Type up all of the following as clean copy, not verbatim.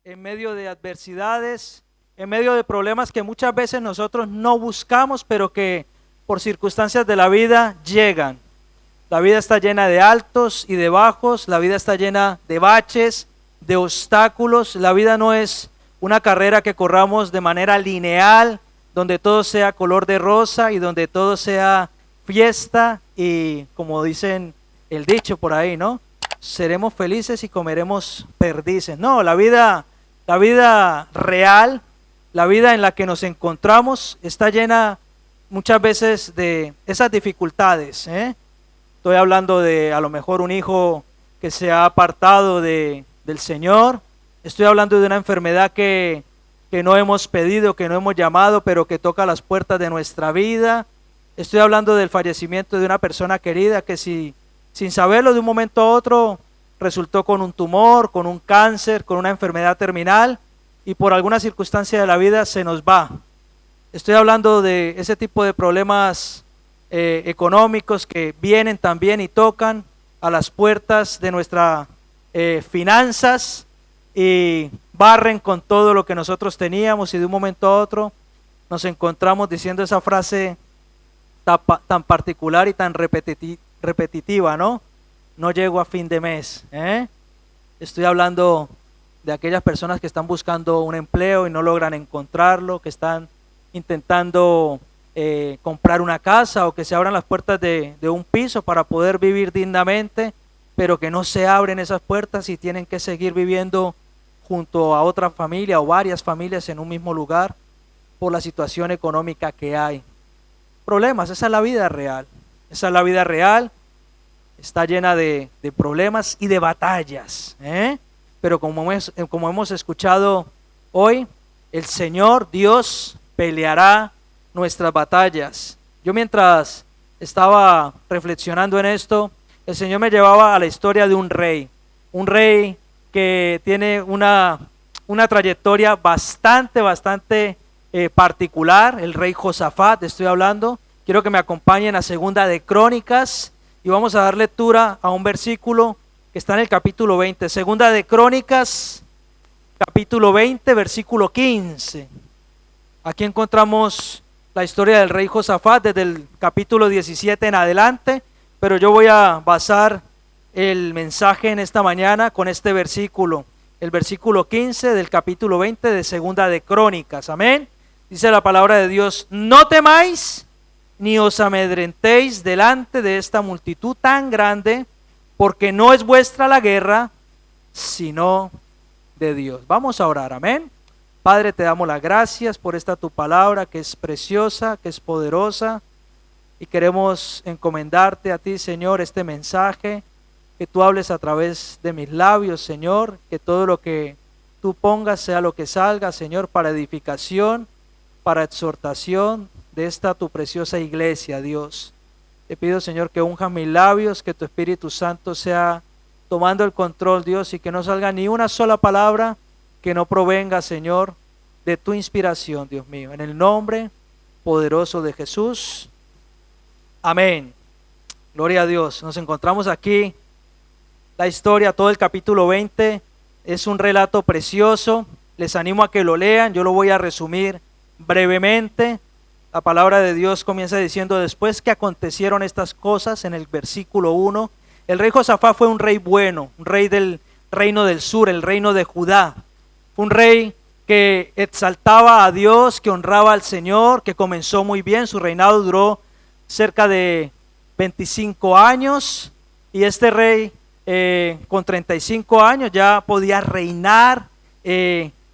en medio de adversidades, en medio de problemas que muchas veces nosotros no buscamos, pero que por circunstancias de la vida llegan. La vida está llena de altos y de bajos, la vida está llena de baches, de obstáculos. La vida no es una carrera que corramos de manera lineal, donde todo sea color de rosa y donde todo sea fiesta y, como dicen el dicho por ahí, ¿no? Seremos felices y comeremos perdices. No, la vida real, la vida en la que nos encontramos está llena muchas veces de esas dificultades, ¿eh? Estoy hablando de a lo mejor un hijo que se ha apartado del Señor. Estoy hablando de una enfermedad que no hemos pedido, que no hemos llamado, pero que toca las puertas de nuestra vida. Estoy hablando del fallecimiento de una persona querida que sin saberlo de un momento a otro resultó con un tumor, con un cáncer, con una enfermedad terminal y por alguna circunstancia de la vida se nos va. Estoy hablando de ese tipo de problemas económicos que vienen también y tocan a las puertas de nuestras finanzas y barren con todo lo que nosotros teníamos y de un momento a otro nos encontramos diciendo esa frase tan particular y tan repetitiva, ¿no? No llego a fin de mes, ¿eh? Estoy hablando de aquellas personas que están buscando un empleo y no logran encontrarlo, que están intentando comprar una casa o que se abran las puertas de un piso para poder vivir dignamente, pero que no se abren esas puertas y tienen que seguir viviendo junto a otra familia o varias familias en un mismo lugar por la situación económica que hay. Problemas, esa es la vida real, esa es la vida real, está llena de problemas y de batallas, ¿eh? Pero como hemos escuchado hoy, el Señor Dios peleará nuestras batallas. Yo mientras estaba reflexionando en esto, el Señor me llevaba a la historia de un rey que tiene una trayectoria bastante particular, el rey Josafat, estoy hablando. Quiero que me acompañen a Segunda de Crónicas y vamos a dar lectura a un versículo que está en el capítulo 20. Segunda de Crónicas, capítulo 20, versículo 15. Aquí encontramos la historia del rey Josafat desde el capítulo 17 en adelante, pero yo voy a basar el mensaje en esta mañana con este versículo, el versículo 15 del capítulo 20 de Segunda de Crónicas. Amén. Dice la palabra de Dios: no temáis ni os amedrentéis delante de esta multitud tan grande, porque no es vuestra la guerra, sino de Dios. Vamos a orar, amén. Padre, te damos las gracias por esta tu palabra que es preciosa, que es poderosa, y queremos encomendarte a ti, Señor, este mensaje, que tú hables a través de mis labios, Señor, que todo lo que tú pongas sea lo que salga, Señor, para edificación, para exhortación de esta tu preciosa iglesia, Dios. Te pido, Señor, que unjas mis labios, que tu Espíritu Santo sea tomando el control, Dios, y que no salga ni una sola palabra que no provenga, Señor, de tu inspiración, Dios mío. En el nombre poderoso de Jesús. Amén. Gloria a Dios. Nos encontramos aquí. La historia, todo el capítulo 20, es un relato precioso. Les animo a que lo lean. Yo lo voy a resumir brevemente. La palabra de Dios comienza diciendo: después que acontecieron estas cosas, en el versículo 1, el rey Josafat fue un rey bueno, un rey del reino del sur, el reino de Judá. Fue un rey que exaltaba a Dios, que honraba al Señor, que comenzó muy bien. Su reinado duró cerca de 25 años y este rey con 35 años ya podía reinar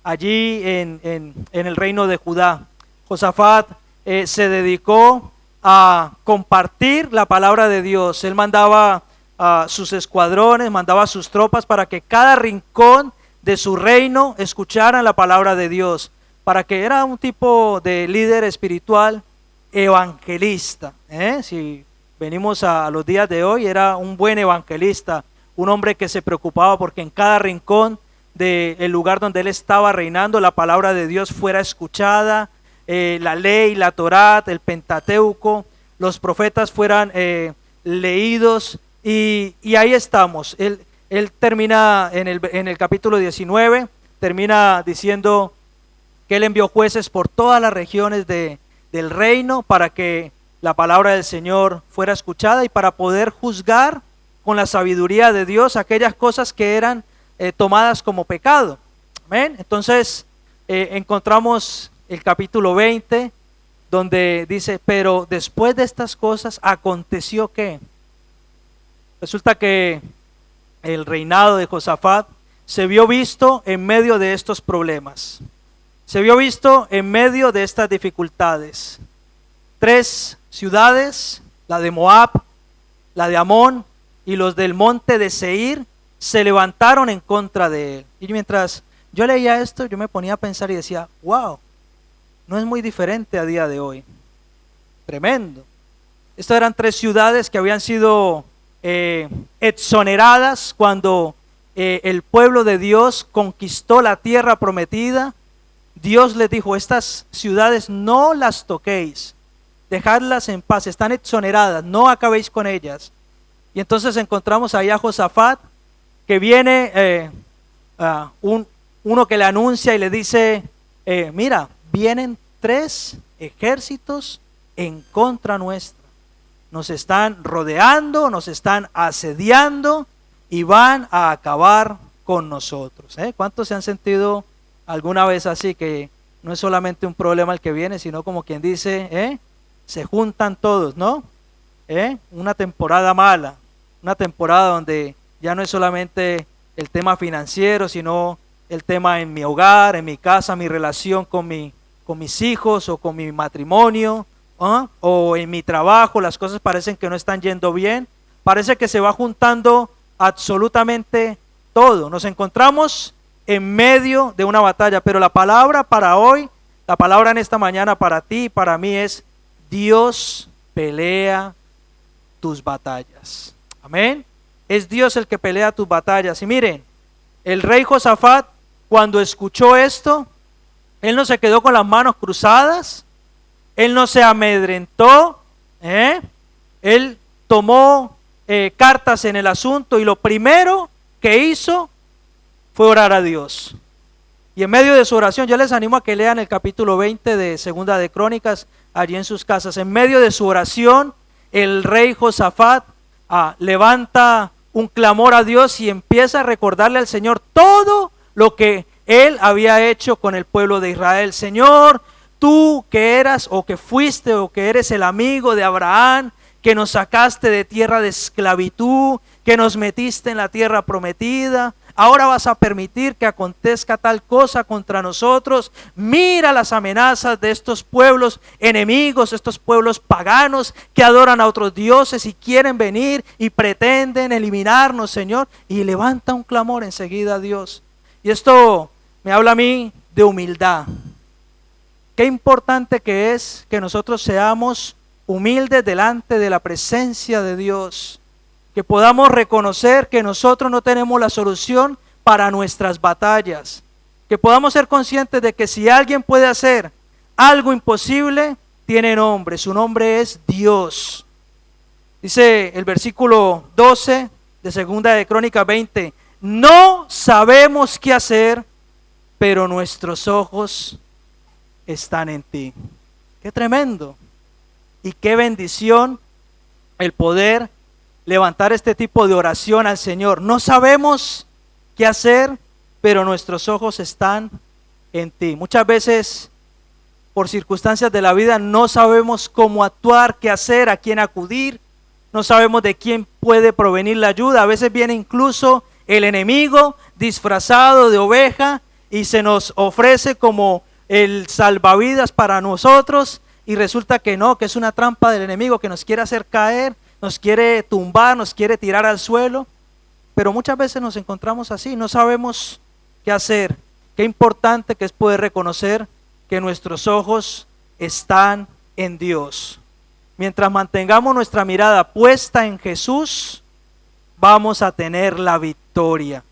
allí en el reino de Judá. Josafat se dedicó a compartir la palabra de Dios. Él mandaba a sus escuadrones, mandaba a sus tropas para que cada rincón de su reino escucharan la palabra de Dios, para que era un tipo de líder espiritual evangelista, si venimos a los días de hoy, era un buen evangelista, un hombre que se preocupaba porque en cada rincón del lugar donde él estaba reinando la palabra de Dios fuera escuchada, la ley, la Torá, el Pentateuco, los profetas fueran leídos y ahí estamos. Él termina en el capítulo 19 termina diciendo que Él envió jueces por todas las regiones del reino para que la palabra del Señor fuera escuchada y para poder juzgar con la sabiduría de Dios aquellas cosas que eran tomadas como pecado. Amén. Entonces encontramos el capítulo 20 donde dice, pero después de estas cosas aconteció que resulta que el reinado de Josafat se vio visto en medio de estos problemas. Se vio visto en medio de estas dificultades. 3 ciudades, la de Moab, la de Amón y los del monte de Seir, se levantaron en contra de él. Y mientras yo leía esto, yo me ponía a pensar y decía, wow, no es muy diferente a día de hoy. Tremendo. Estas eran 3 ciudades que habían sido exoneradas cuando el pueblo de Dios conquistó la tierra prometida. Dios les dijo, estas ciudades no las toquéis, dejadlas en paz, están exoneradas, no acabéis con ellas. Y entonces encontramos ahí a Josafat, que viene uno que le anuncia y le dice, mira, vienen 3 ejércitos en contra nuestra. Nos están rodeando, nos están asediando y van a acabar con nosotros. ¿Cuántos se han sentido alguna vez así, que no es solamente un problema el que viene, sino como quien dice, se juntan todos, ¿no? Una temporada mala, una temporada donde ya no es solamente el tema financiero, sino el tema en mi hogar, en mi casa, mi relación con mis hijos o con mi matrimonio, o en mi trabajo. Las cosas parecen que no están yendo bien, parece que se va juntando absolutamente todo. Nos encontramos en medio de una batalla, pero la palabra para hoy, la palabra en esta mañana para ti y para mí es: Dios pelea tus batallas. Amén. Es Dios el que pelea tus batallas. Y miren, el rey Josafat, cuando escuchó esto, él no se quedó con las manos cruzadas, él no se amedrentó, él tomó cartas en el asunto y lo primero que hizo fue orar a Dios. Y en medio de su oración, yo les animo a que lean el capítulo 20 de Segunda de Crónicas allí en sus casas. En medio de su oración, el rey Josafat levanta un clamor a Dios y empieza a recordarle al Señor todo lo que él había hecho con el pueblo de Israel. Señor, tú que eras o que fuiste o que eres el amigo de Abraham, que nos sacaste de tierra de esclavitud, que nos metiste en la tierra prometida, ahora vas a permitir que acontezca tal cosa contra nosotros. Mira las amenazas de estos pueblos enemigos, estos pueblos paganos que adoran a otros dioses y quieren venir y pretenden eliminarnos, Señor. Y levanta un clamor enseguida a Dios. Y esto me habla a mí de humildad. Qué importante que es que nosotros seamos humildes delante de la presencia de Dios, que podamos reconocer que nosotros no tenemos la solución para nuestras batallas, que podamos ser conscientes de que si alguien puede hacer algo imposible, tiene nombre, su nombre es Dios. Dice el versículo 12 de Segunda de Crónicas 20, no sabemos qué hacer, pero nuestros ojos están en ti. Qué tremendo y qué bendición el poder levantar este tipo de oración al Señor. No sabemos qué hacer, pero nuestros ojos están en ti. Muchas veces, por circunstancias de la vida, no sabemos cómo actuar, qué hacer, a quién acudir, no sabemos de quién puede provenir la ayuda. A veces viene incluso el enemigo disfrazado de oveja y se nos ofrece como el salvavidas para nosotros, y resulta que no, que es una trampa del enemigo que nos quiere hacer caer, nos quiere tumbar, nos quiere tirar al suelo. Pero muchas veces nos encontramos así, no sabemos qué hacer. Qué importante que es poder reconocer que nuestros ojos están en Dios. Mientras mantengamos nuestra mirada puesta en Jesús, vamos a tener la victoria.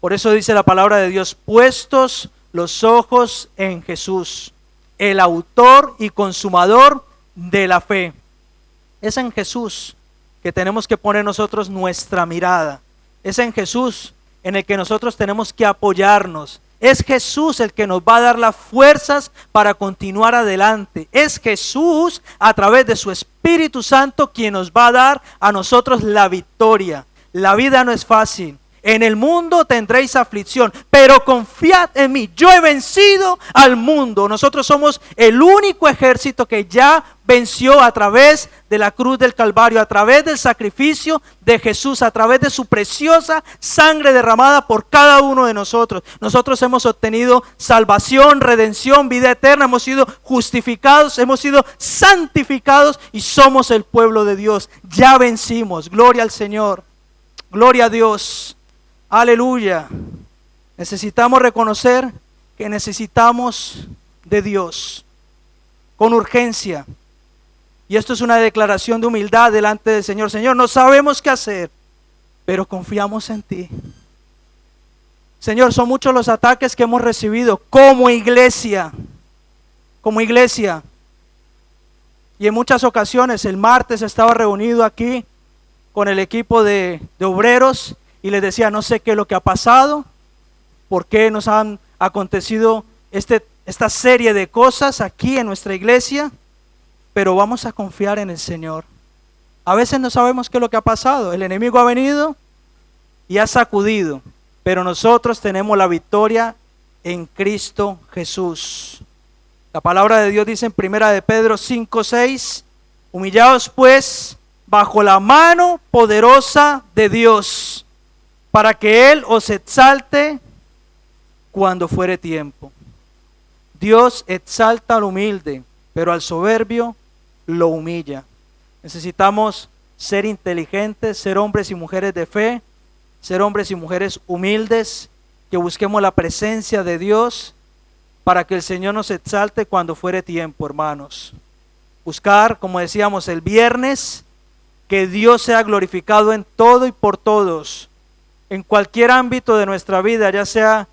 Por eso dice la palabra de Dios: puestos los ojos en Jesús, el autor y consumador de la fe. Es en Jesús que tenemos que poner nosotros nuestra mirada. Es en Jesús en el que nosotros tenemos que apoyarnos. Es Jesús el que nos va a dar las fuerzas para continuar adelante. Es Jesús a través de su Espíritu Santo quien nos va a dar a nosotros la victoria. La vida no es fácil. En el mundo tendréis aflicción, pero confiad en mí. Yo he vencido al mundo. Nosotros somos el único ejército que ya venció a través de la cruz del Calvario, a través del sacrificio de Jesús, a través de su preciosa sangre derramada por cada uno de nosotros. Nosotros hemos obtenido salvación, redención, vida eterna, hemos sido justificados, hemos sido santificados y somos el pueblo de Dios. Ya vencimos. Gloria al Señor. Gloria a Dios. Aleluya. Necesitamos reconocer que necesitamos de Dios con urgencia. Y esto es una declaración de humildad delante del Señor. Señor, no sabemos qué hacer, pero confiamos en ti. Señor, son muchos los ataques que hemos recibido como iglesia. Como iglesia. Y en muchas ocasiones, el martes estaba reunido aquí con el equipo de obreros y les decía, no sé qué es lo que ha pasado, por qué nos han acontecido esta serie de cosas aquí en nuestra iglesia, pero vamos a confiar en el Señor. A veces no sabemos qué es lo que ha pasado, el enemigo ha venido y ha sacudido, pero nosotros tenemos la victoria en Cristo Jesús. La palabra de Dios dice en 1 de Pedro 5:6, humillaos pues bajo la mano poderosa de Dios, para que Él os exalte cuando fuere tiempo. Dios exalta al humilde, pero al soberbio lo humilla. Necesitamos ser inteligentes, ser hombres y mujeres de fe, ser hombres y mujeres humildes, que busquemos la presencia de Dios para que el Señor nos exalte cuando fuere tiempo, hermanos. Buscar, como decíamos el viernes, que Dios sea glorificado en todo y por todos, en cualquier ámbito de nuestra vida, ya sea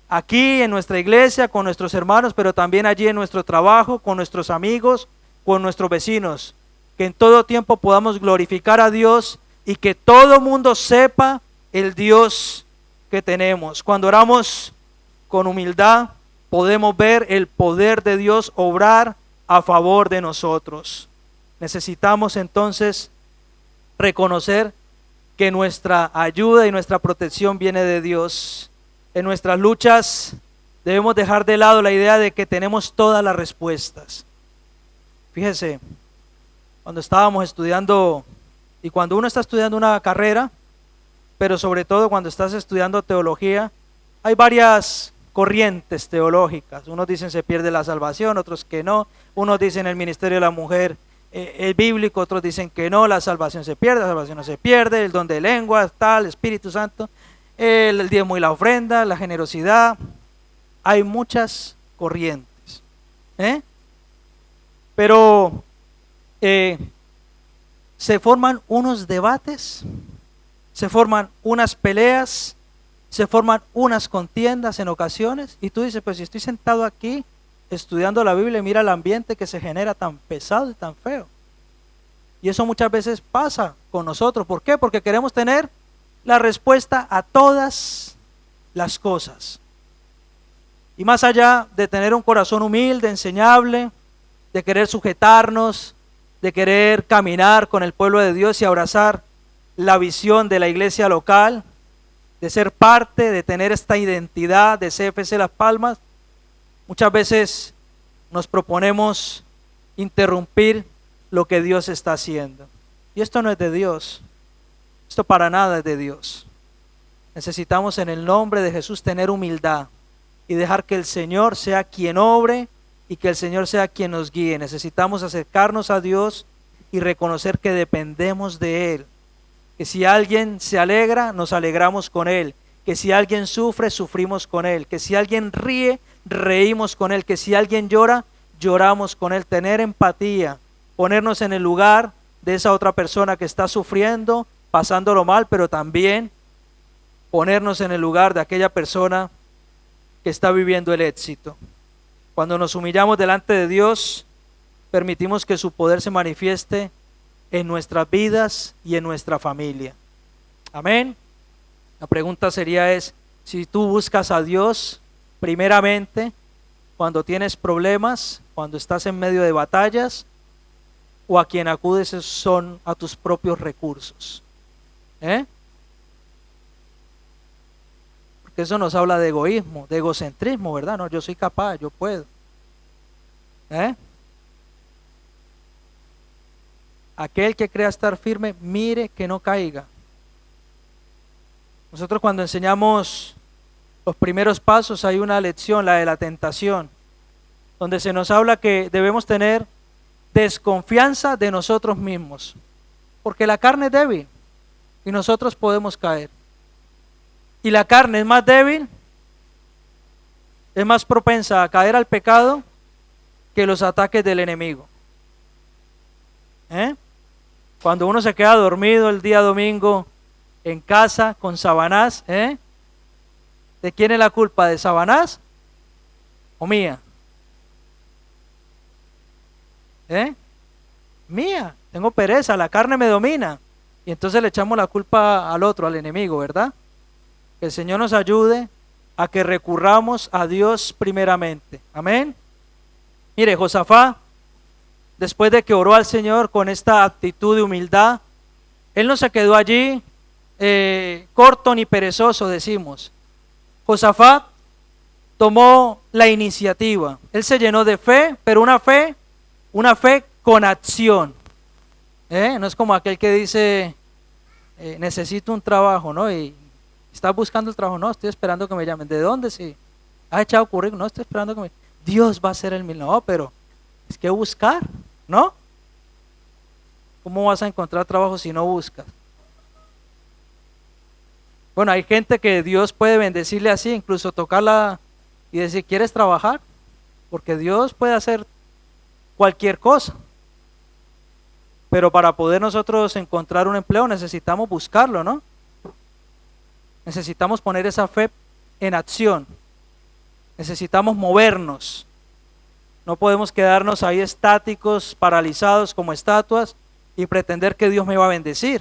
aquí en nuestra iglesia, con nuestros hermanos, pero también allí en nuestro trabajo, con nuestros amigos, con nuestros vecinos. Que en todo tiempo podamos glorificar a Dios y que todo mundo sepa el Dios que tenemos. Cuando oramos con humildad, podemos ver el poder de Dios obrar a favor de nosotros. Necesitamos entonces reconocer que nuestra ayuda y nuestra protección viene de Dios. En nuestras luchas debemos dejar de lado la idea de que tenemos todas las respuestas. Fíjese, cuando estábamos estudiando, y cuando uno está estudiando una carrera, pero sobre todo cuando estás estudiando teología, hay varias corrientes teológicas. Unos dicen se pierde la salvación, otros que no. Unos dicen el ministerio de la mujer es bíblico, otros dicen que no, la salvación se pierde, la salvación no se pierde, el don de lenguas, tal, Espíritu Santo, el diezmo y la ofrenda, la generosidad. Hay muchas corrientes, pero se forman unos debates, se forman unas peleas, se forman unas contiendas en ocasiones, y tú dices, pues si estoy sentado aquí estudiando la Biblia, mira el ambiente que se genera tan pesado y tan feo. Y eso muchas veces pasa con nosotros. ¿Por qué? Porque queremos tener la respuesta a todas las cosas. Y más allá de tener un corazón humilde, enseñable, de querer sujetarnos, de querer caminar con el pueblo de Dios y abrazar la visión de la iglesia local, de ser parte, de tener esta identidad de CFC Las Palmas, muchas veces nos proponemos interrumpir lo que Dios está haciendo. Y esto no es de Dios. Esto para nada es de Dios. Necesitamos en el nombre de Jesús tener humildad y dejar que el Señor sea quien obre y que el Señor sea quien nos guíe. Necesitamos acercarnos a Dios y reconocer que dependemos de Él. Que si alguien se alegra, nos alegramos con Él. Que si alguien sufre, sufrimos con Él. Que si alguien ríe, reímos con Él. Que si alguien llora, lloramos con Él. Tener empatía, ponernos en el lugar de esa otra persona que está sufriendo, pasándolo mal, pero también ponernos en el lugar de aquella persona que está viviendo el éxito. Cuando nos humillamos delante de Dios, permitimos que su poder se manifieste en nuestras vidas y en nuestra familia. Amén. La pregunta sería si tú buscas a Dios, primeramente cuando tienes problemas, cuando estás en medio de batallas, o a quien acudes son a tus propios recursos? Porque eso nos habla de egoísmo, de egocentrismo, ¿verdad? No, yo soy capaz, yo puedo. Aquel que crea estar firme, mire que no caiga. Nosotros cuando enseñamos los primeros pasos hay una lección, la de la tentación, donde se nos habla que debemos tener desconfianza de nosotros mismos, porque la carne es débil y nosotros podemos caer. Y la carne es más débil, es más propensa a caer al pecado que los ataques del enemigo. Cuando uno se queda dormido el día domingo en casa con Sabanás, ¿de quién es la culpa? ¿De Sabanás o mía? Mía, tengo pereza, la carne me domina. Y entonces le echamos la culpa al otro, al enemigo, ¿verdad? Que el Señor nos ayude a que recurramos a Dios primeramente. Amén. Mire, Josafat, después de que oró al Señor con esta actitud de humildad, él no se quedó allí corto ni perezoso, decimos. Josafat tomó la iniciativa. Él se llenó de fe, pero una fe con acción. No es como aquel que dice, necesito un trabajo, ¿no? Y estás buscando el trabajo, no, estoy esperando que me llamen. ¿De dónde? Sí. ¿Has echado currículum? No, estoy esperando que me... Dios va a hacer el milagro. No, pero es que buscar, ¿no? ¿Cómo vas a encontrar trabajo si no buscas? Bueno, hay gente que Dios puede bendecirle así, incluso tocarla y decir, ¿quieres trabajar? Porque Dios puede hacer cualquier cosa. Pero para poder nosotros encontrar un empleo necesitamos buscarlo, ¿no? Necesitamos poner esa fe en acción. Necesitamos movernos. No podemos quedarnos ahí estáticos, paralizados como estatuas y pretender que Dios me va a bendecir.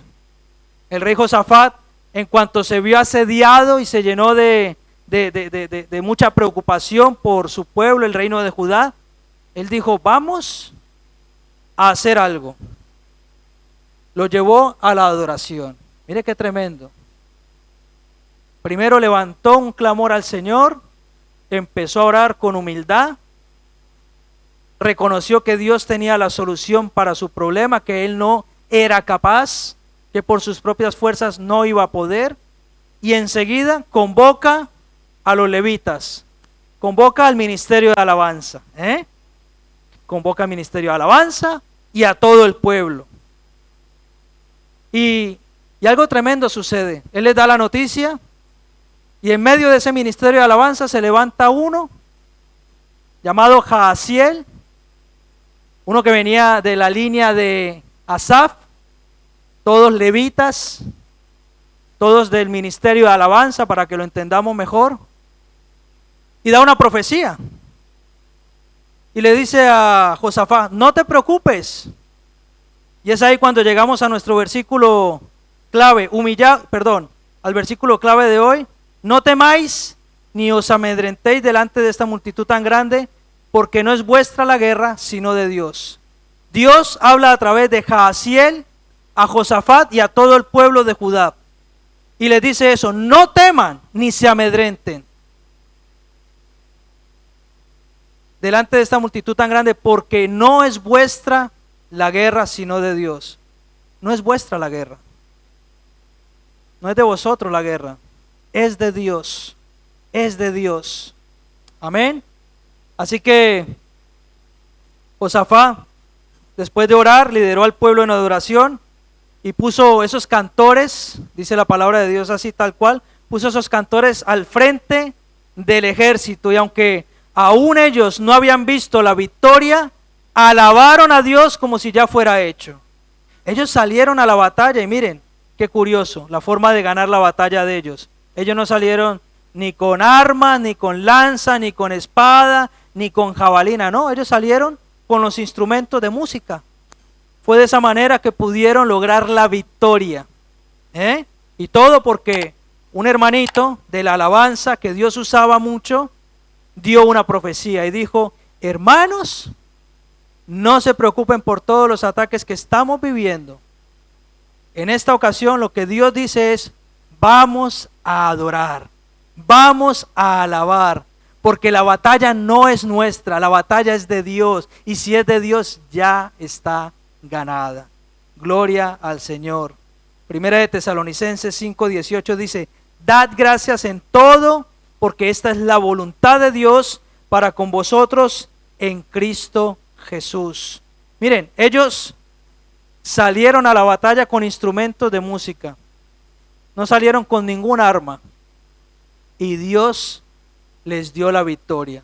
El rey Josafat, en cuanto se vio asediado y se llenó de mucha preocupación por su pueblo, el reino de Judá, él dijo, vamos a hacer algo. Lo llevó a la adoración. Mire qué tremendo. Primero levantó un clamor al Señor, empezó a orar con humildad, reconoció que Dios tenía la solución para su problema, que él no era capaz, que por sus propias fuerzas no iba a poder, y enseguida convoca a los levitas, convoca al ministerio de alabanza, convoca al ministerio de alabanza y a todo el pueblo. Y algo tremendo sucede. Él les da la noticia y en medio de ese ministerio de alabanza se levanta uno llamado Jaasiel, uno que venía de la línea de Asaf, todos levitas, todos del ministerio de alabanza, para que lo entendamos mejor, y da una profecía y le dice a Josafat, no te preocupes. Y es ahí cuando llegamos a nuestro versículo clave, al versículo clave de hoy. No temáis ni os amedrentéis delante de esta multitud tan grande, porque no es vuestra la guerra, sino de Dios. Dios habla a través de Jaasiel a Josafat y a todo el pueblo de Judá. Y les dice eso, no teman ni se amedrenten delante de esta multitud tan grande, porque no es vuestra la guerra, sino de Dios. No es vuestra la guerra. No es de vosotros la guerra. Es de Dios. Es de Dios. Amén. Así que Josafat, después de orar, lideró al pueblo en adoración y puso esos cantores, dice la palabra de Dios así tal cual, puso esos cantores al frente del ejército, y aunque aún ellos no habían visto la victoria, alabaron a Dios como si ya fuera hecho. Ellos salieron a la batalla y miren, qué curioso, la forma de ganar la batalla de ellos. Ellos no salieron ni con armas, ni con lanza, ni con espada, ni con jabalina, no, ellos salieron con los instrumentos de música. Fue de esa manera que pudieron lograr la victoria. Y todo porque un hermanito de la alabanza que Dios usaba mucho, dio una profecía y dijo: hermanos, no se preocupen por todos los ataques que estamos viviendo. En esta ocasión lo que Dios dice es: vamos a adorar, vamos a alabar, porque la batalla no es nuestra, la batalla es de Dios, y si es de Dios ya está ganada. Gloria al Señor. Primera de Tesalonicenses 5:18 dice: dad gracias en todo, porque esta es la voluntad de Dios para con vosotros en Cristo Jesús. Miren, ellos salieron a la batalla con instrumentos de música, no salieron con ningún arma, y Dios les dio la victoria.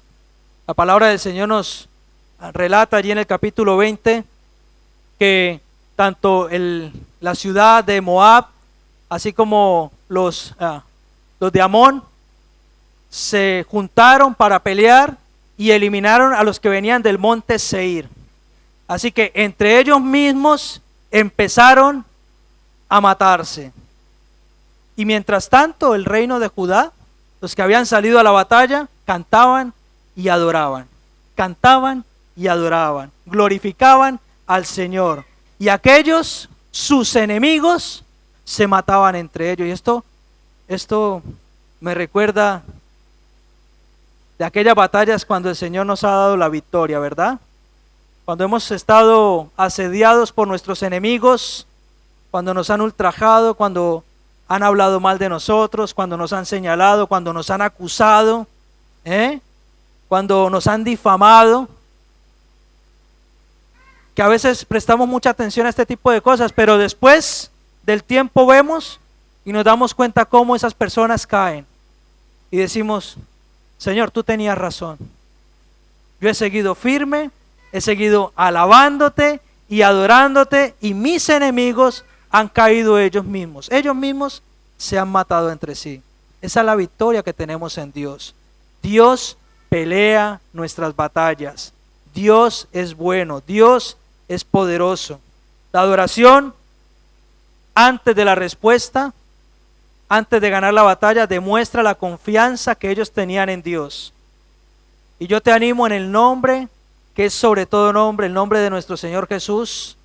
La palabra del Señor nos relata allí en el capítulo 20 que tanto la ciudad de Moab, así como los de Amón, se juntaron para pelear y eliminaron a los que venían del monte Seir. Así que entre ellos mismos empezaron a matarse. Y mientras tanto el reino de Judá, los que habían salido a la batalla, cantaban y adoraban. Cantaban y adoraban. Glorificaban al Señor. Y aquellos, sus enemigos, se mataban entre ellos. Y esto me recuerda de aquellas batallas cuando el Señor nos ha dado la victoria, ¿verdad? Cuando hemos estado asediados por nuestros enemigos, cuando nos han ultrajado, cuando han hablado mal de nosotros, cuando nos han señalado, cuando nos han acusado, cuando nos han difamado, que a veces prestamos mucha atención a este tipo de cosas, pero después del tiempo vemos y nos damos cuenta cómo esas personas caen y decimos: Señor, tú tenías razón. Yo he seguido firme, he seguido alabándote y adorándote, y mis enemigos han caído ellos mismos. Ellos mismos se han matado entre sí. Esa es la victoria que tenemos en Dios. Dios pelea nuestras batallas. Dios es bueno, Dios es poderoso. La adoración antes de la respuesta, antes de ganar la batalla, demuestra la confianza que ellos tenían en Dios. Y yo te animo en el nombre que es sobre todo nombre, el nombre de nuestro Señor Jesús,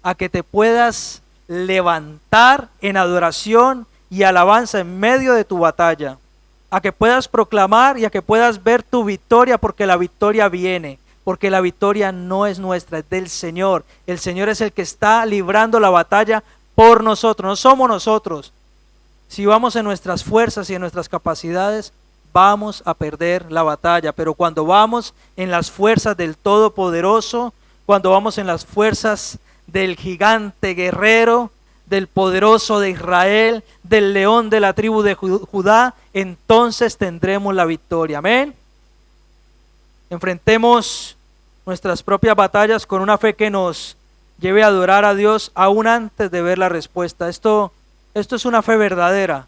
a que te puedas levantar en adoración y alabanza en medio de tu batalla, a que puedas proclamar y a que puedas ver tu victoria, porque la victoria viene, porque la victoria no es nuestra, es del Señor. El Señor es el que está librando la batalla por nosotros, no somos nosotros. Si vamos en nuestras fuerzas y en nuestras capacidades, vamos a perder la batalla, pero cuando vamos en las fuerzas del Todopoderoso, cuando vamos en las fuerzas del gigante guerrero, del poderoso de Israel, del león de la tribu de Judá, entonces tendremos la victoria. Amén. Enfrentemos nuestras propias batallas con una fe que nos lleve a adorar a Dios aún antes de ver la respuesta. Esto es una fe verdadera,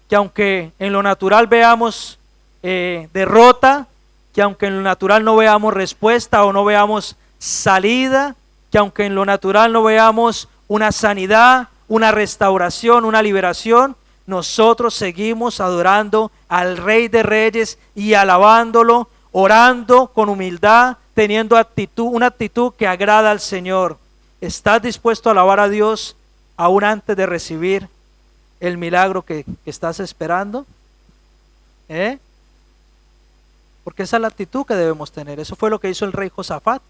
que aunque en lo natural veamos derrota, que aunque en lo natural no veamos respuesta o no veamos salida, que aunque en lo natural no veamos una sanidad, una restauración, una liberación, nosotros seguimos adorando al Rey de Reyes y alabándolo, orando con humildad, teniendo una actitud que agrada al Señor. ¿Estás dispuesto a alabar a Dios aún antes de recibir el milagro que estás esperando? Porque esa es la actitud que debemos tener. Eso fue lo que hizo el rey Josafat.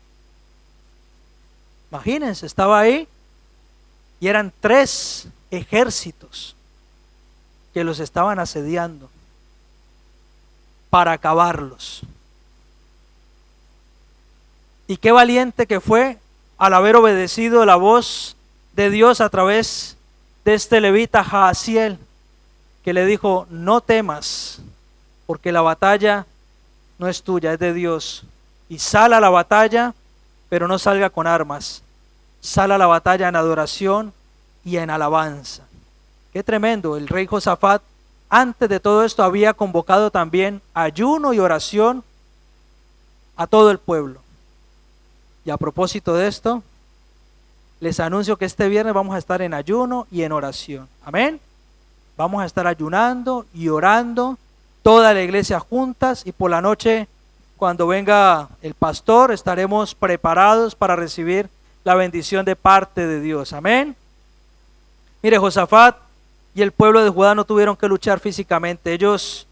Imagínense, estaba ahí y eran 3 ejércitos que los estaban asediando para acabarlos. Y qué valiente que fue al haber obedecido la voz de Dios a través de este levita Jaasiel, que le dijo: no temas, porque la batalla no es tuya, es de Dios. Y sal a la batalla, pero no salga con armas. Sal a la batalla en adoración y en alabanza. Qué tremendo. El rey Josafat, antes de todo esto, había convocado también ayuno y oración a todo el pueblo. Y a propósito de esto, les anuncio que este viernes vamos a estar en ayuno y en oración. Amén. Vamos a estar ayunando y orando toda la iglesia juntas, y por la noche, cuando venga el pastor, estaremos preparados para recibir la bendición de parte de Dios. Amén. Mire, Josafat y el pueblo de Judá no tuvieron que luchar físicamente. Ellos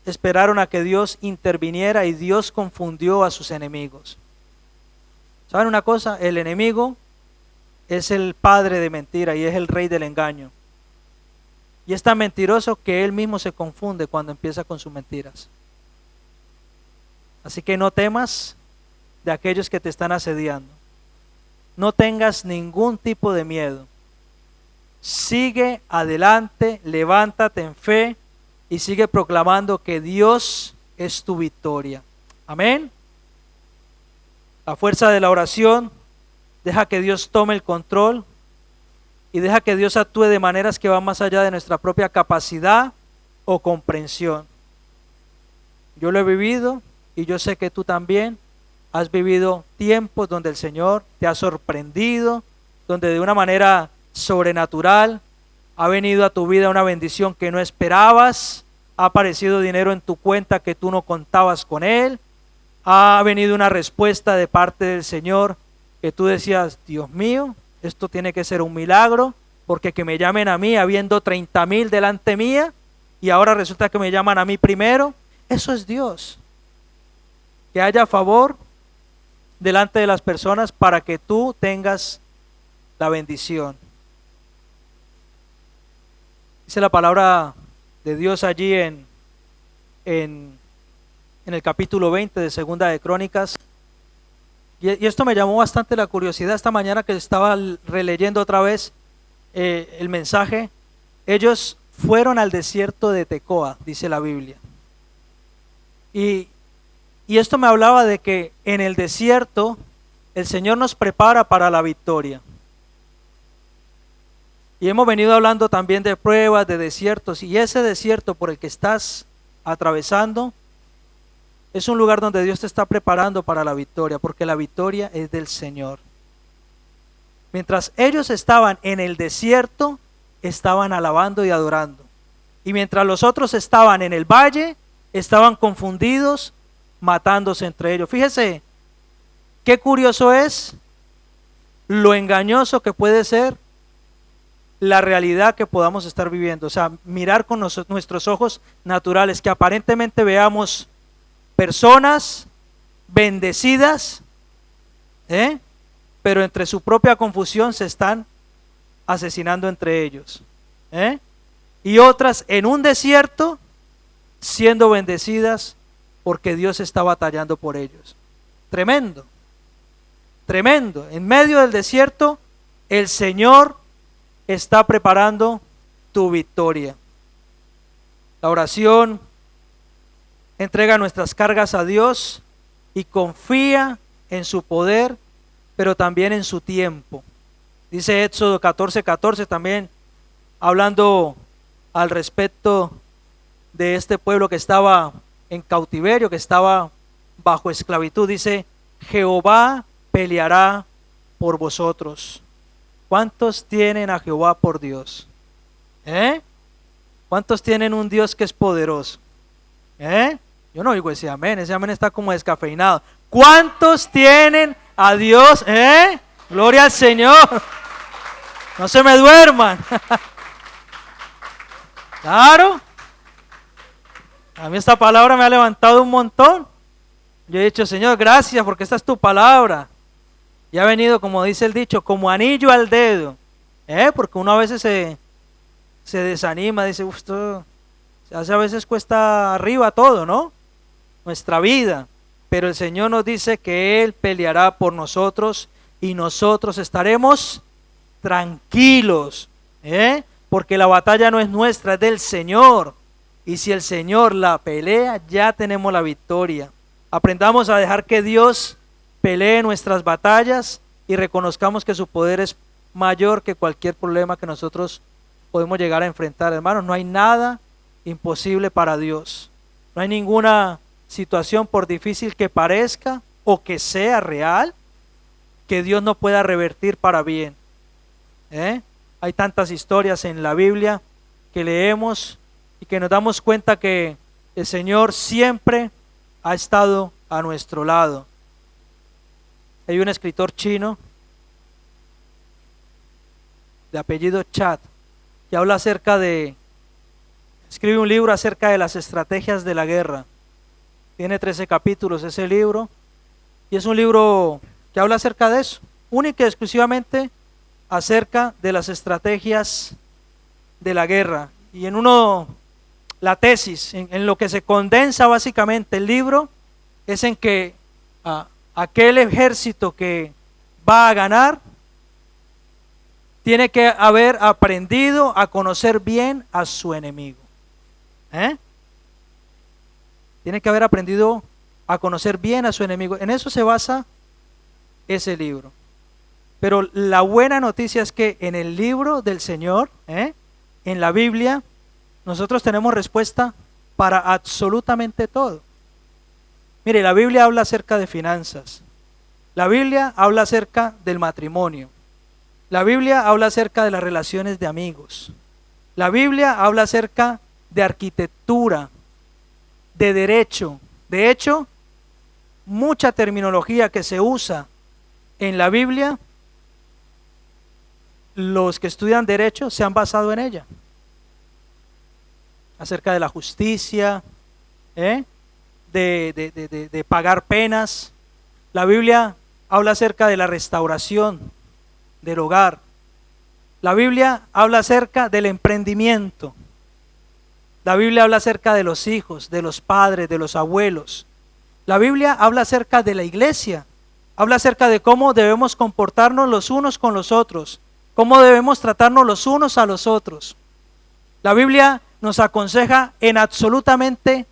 esperaron a que Dios interviniera y Dios confundió a sus enemigos. ¿Saben una cosa? El enemigo es el padre de mentira y es el rey del engaño. Y es tan mentiroso que él mismo se confunde cuando empieza con sus mentiras. Así que no temas de aquellos que te están asediando. No tengas ningún tipo de miedo. Sigue adelante, levántate en fe y sigue proclamando que Dios es tu victoria. Amén. La fuerza de la oración, deja que Dios tome el control y deja que Dios actúe de maneras que van más allá de nuestra propia capacidad o comprensión. Yo lo he vivido y yo sé que tú también has vivido tiempos donde el Señor te ha sorprendido, donde de una manera sobrenatural ha venido a tu vida una bendición que no esperabas, ha aparecido dinero en tu cuenta que tú no contabas con él, ha venido una respuesta de parte del Señor que tú decías, Dios mío, esto tiene que ser un milagro, porque que me llamen a mí habiendo 30,000 delante mía y ahora resulta que me llaman a mí primero. Eso es Dios, que haya favor delante de las personas para que tú tengas la bendición. Dice la palabra de Dios allí en el capítulo 20 de Segunda de Crónicas. Y esto me llamó bastante la curiosidad esta mañana que estaba releyendo otra vez el mensaje. Ellos fueron al desierto de Tecoa, dice la Biblia. Y esto me hablaba de que en el desierto el Señor nos prepara para la victoria. Y hemos venido hablando también de pruebas, de desiertos, y ese desierto por el que estás atravesando es un lugar donde Dios te está preparando para la victoria, porque la victoria es del Señor. Mientras ellos estaban en el desierto, estaban alabando y adorando. Y mientras los otros estaban en el valle, estaban confundidos, matándose entre ellos. Fíjese, qué curioso es lo engañoso que puede ser la realidad que podamos estar viviendo. O sea, mirar con nuestros ojos naturales, que aparentemente veamos personas bendecidas, pero entre su propia confusión se están asesinando entre ellos. Y otras en un desierto siendo bendecidas porque Dios está batallando por ellos. Tremendo, tremendo. En medio del desierto, el Señor está preparando tu victoria. La oración entrega nuestras cargas a Dios y confía en su poder, pero también en su tiempo. Dice Éxodo 14:14 también, hablando al respecto de este pueblo que estaba en cautiverio, que estaba bajo esclavitud. Dice, Jehová peleará por vosotros. ¿Cuántos tienen a Jehová por Dios? ¿Cuántos tienen un Dios que es poderoso? Yo no oigo ese amén está como descafeinado. ¿Cuántos tienen a Dios? Gloria al Señor. No se me duerman. Claro. A mí esta palabra me ha levantado un montón. Yo he dicho, Señor, gracias porque esta es tu palabra. Y ha venido, como dice el dicho, como anillo al dedo. Porque uno a veces se desanima, dice, esto a veces cuesta arriba todo, ¿no? Nuestra vida. Pero el Señor nos dice que Él peleará por nosotros y nosotros estaremos tranquilos. Porque la batalla no es nuestra, es del Señor. Y si el Señor la pelea, ya tenemos la victoria. Aprendamos a dejar que Dios pelee nuestras batallas y reconozcamos que su poder es mayor que cualquier problema que nosotros podemos llegar a enfrentar. Hermanos, no hay nada imposible para Dios. No hay ninguna situación, por difícil que parezca o que sea real, que Dios no pueda revertir para bien. Hay tantas historias en la Biblia que leemos y que nos damos cuenta que El Señor siempre ha estado a nuestro lado. Hay un escritor chino de apellido Chat que habla escribe un libro acerca de las estrategias de la guerra. Tiene 13 capítulos ese libro y es un libro que habla acerca de eso, única y exclusivamente acerca de las estrategias de la guerra. Y la tesis, en lo que se condensa básicamente el libro, es en que aquel ejército que va a ganar tiene que haber aprendido a conocer bien a su enemigo. Tiene que haber aprendido a conocer bien a su enemigo. En eso se basa ese libro. Pero la buena noticia es que en el libro del Señor, en la Biblia, nosotros tenemos respuesta para absolutamente todo. Mire, la Biblia habla acerca de finanzas. La Biblia habla acerca del matrimonio. La Biblia habla acerca de las relaciones de amigos. La Biblia habla acerca de arquitectura, de derecho. De hecho, mucha terminología que se usa en la Biblia, los que estudian derecho se han basado en ella. Acerca de la justicia, de pagar penas. La Biblia habla acerca de la restauración del hogar. La Biblia habla acerca del emprendimiento. La Biblia habla acerca de los hijos, de los padres, de los abuelos. La Biblia habla acerca de la iglesia. Habla acerca de cómo debemos comportarnos los unos con los otros, cómo debemos tratarnos los unos a los otros. La Biblia nos aconseja en absolutamente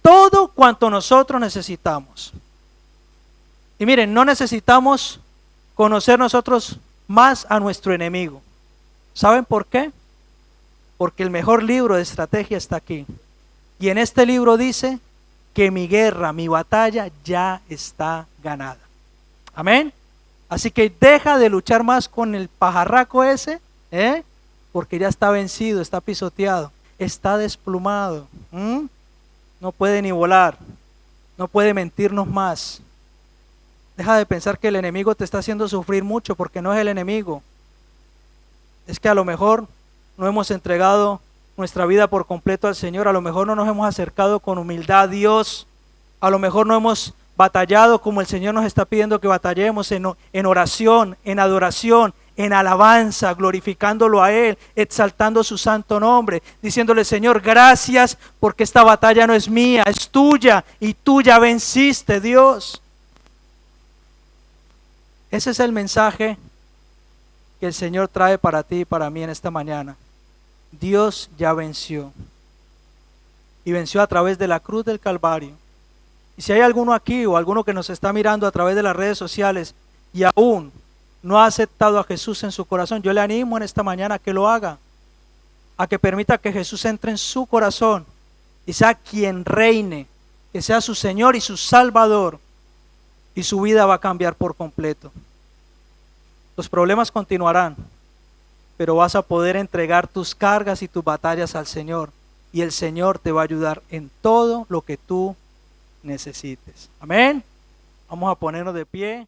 todo cuanto nosotros necesitamos. Y miren, no necesitamos conocer nosotros más a nuestro enemigo. ¿Saben por qué? Porque el mejor libro de estrategia está aquí. Y en este libro dice que mi guerra, mi batalla ya está ganada. Amén. Así que deja de luchar más con el pajarraco ese, porque ya está vencido, está pisoteado, está desplumado. No puede ni volar, no puede mentirnos más. Deja de pensar que el enemigo te está haciendo sufrir mucho, porque no es el enemigo. Es que a lo mejor no hemos entregado nuestra vida por completo al Señor, a lo mejor no nos hemos acercado con humildad a Dios, a lo mejor no hemos batallado como el Señor nos está pidiendo que batallemos en oración, en adoración, en alabanza, glorificándolo a Él, exaltando su santo nombre, diciéndole: Señor, gracias porque esta batalla no es mía, es tuya y tú ya venciste, Dios. Ese es el mensaje que el Señor trae para ti y para mí en esta mañana. Dios ya venció. Y venció a través de la cruz del Calvario. Y si hay alguno aquí o alguno que nos está mirando a través de las redes sociales y aún no ha aceptado a Jesús en su corazón, yo le animo en esta mañana a que lo haga. A que permita que Jesús entre en su corazón y sea quien reine, que sea su Señor y su Salvador. Y su vida va a cambiar por completo. Los problemas continuarán, pero vas a poder entregar tus cargas y tus batallas al Señor. Y el Señor te va a ayudar en todo lo que tú necesites. Amén. Vamos a ponernos de pie.